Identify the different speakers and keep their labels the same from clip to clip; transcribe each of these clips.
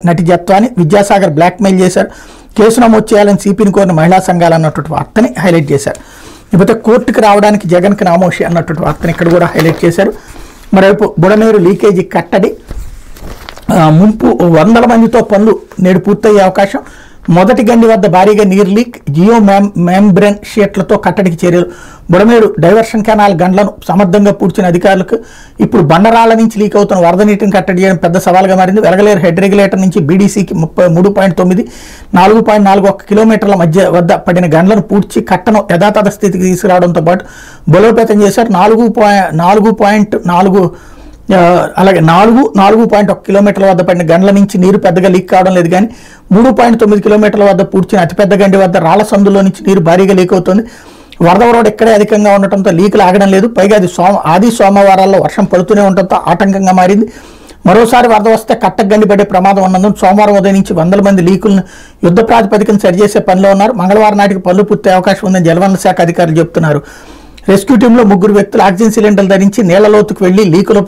Speaker 1: నటి జత్వాని విద్యాసాగర్ బ్లాక్మెయిల్ చేశారు, కేసు నమోదు చేయాలని సిపిని కోరిన మహిళా సంఘాలు అన్నటువంటి వార్తని హైలైట్ చేశారు. ఇకపోతే కోర్టుకు రావడానికి జగన్కి నామోషి అన్నటువంటి వార్తని ఇక్కడ కూడా హైలైట్ చేశారు. మరోవైపు బుడమేరు లీకేజీ కట్టడి ముంపు 100 మందితో పనులు నేడు పూర్తయ్యే అవకాశం. మొదటి గండి వద్ద భారీగా నీరు లీక్, జియో మెంబ్రేన్ షీట్లతో కట్టడికి చర్యలు. బుడమేరు డైవర్షన్ కెనాల్ గండ్లను సమర్థంగా పూడ్చిన అధికారులకు ఇప్పుడు బండరాళ్ల నుంచి లీక్ అవుతున్న వరద నీటిని కట్టడి చేయడం పెద్ద సవాల్గా మారింది. వెలగలేరు హెడ్ రెగ్యులేటర్ నుంచి బీడీసీకి 3.9 4.41 కిలోమీటర్ల మధ్య వద్ద పడిన గండ్లను పూడ్చి కట్టను యథాతథ స్థితికి తీసుకురావడంతో పాటు బలోపేతం చేశారు. 4.4 అలాగే 4.1 కిలోమీటర్ల వద్ద పడిన గండ్ల నుంచి నీరు పెద్దగా లీక్ కావడం లేదు, కానీ 3.9 కిలోమీటర్ల వద్ద పూడ్చిన అతిపెద్ద గండి వద్ద రాళ్ల సందులో నుంచి నీరు భారీగా లీక్ అవుతుంది. వరద రోడ్ ఎక్కడే అధికంగా ఉండటంతో లీకులు ఆగడం లేదు. పైగా అది ఆది సోమవారాల్లో వర్షం పడుతూనే ఉండటంతో ఆటంకంగా మారింది. మరోసారి వరద వస్తే కట్టకు గండి పడే ప్రమాదం ఉన్నందున సోమవారం ఉదయం నుంచి 100 మంది లీకులను యుద్ధ ప్రాతిపదికన సరిచేసే పనిలో ఉన్నారు. మంగళవారం నాటికి పనులు పూర్తయ్యే అవకాశం ఉందని జలవనరుల శాఖ అధికారులు చెబుతున్నారు. రెస్క్యూ టీంలో 3 వ్యక్తులు ఆక్సిజన్ సిలిండర్లు ధరించి నీళ్ల లోతుకు వెళ్లి లీకుల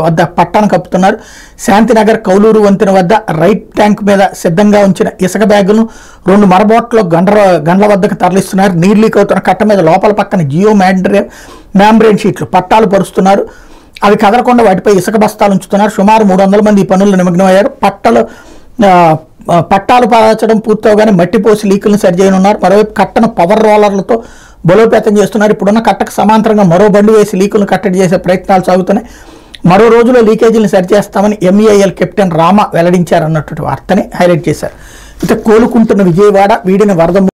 Speaker 1: వద్ద పట్టాను కప్పుతున్నారు. శాంతినగర్ కౌలూరు వంతెన వద్ద రైట్ ట్యాంక్ మీద సిద్ధంగా ఉంచిన ఇసుక బ్యాగులను 2 మరబోట్లో గండ్ల వద్దకు తరలిస్తున్నారు. నీరు లీక్ అవుతున్న కట్ట మీద లోపల పక్కన జియో మెంబ్రేన్ షీట్లు పట్టాలు పరుస్తున్నారు. అవి కదలకుండా వాటిపై ఇసుక బస్తాలు ఉంచుతున్నారు. సుమారు 300 మంది ఈ పనుల్లో నిమగ్నమయ్యారు. పట్టాలు పరచడం పూర్తవగానే మట్టి పోసి లీకులను సరిచేయనున్నారు. మరోవైపు కట్టను పవర్ రోలర్లతో బలోపేతం చేస్తున్నారు. ఇప్పుడున్న కట్టకు సమాంతరంగా మరో బండి వేసి లీకులను కట్టడి చేసే ప్రయత్నాలు సాగుతున్నాయి. మరో రోజులో లీకేజీలను సరిచేస్తామని ఎంఈఐఎల్ కెప్టెన్ రామ వెల్లడించారన్నటువంటి వార్తని హైలైట్ చేశారు. అయితే కోలుకుంటున్న విజయవాడ వీడిన వరద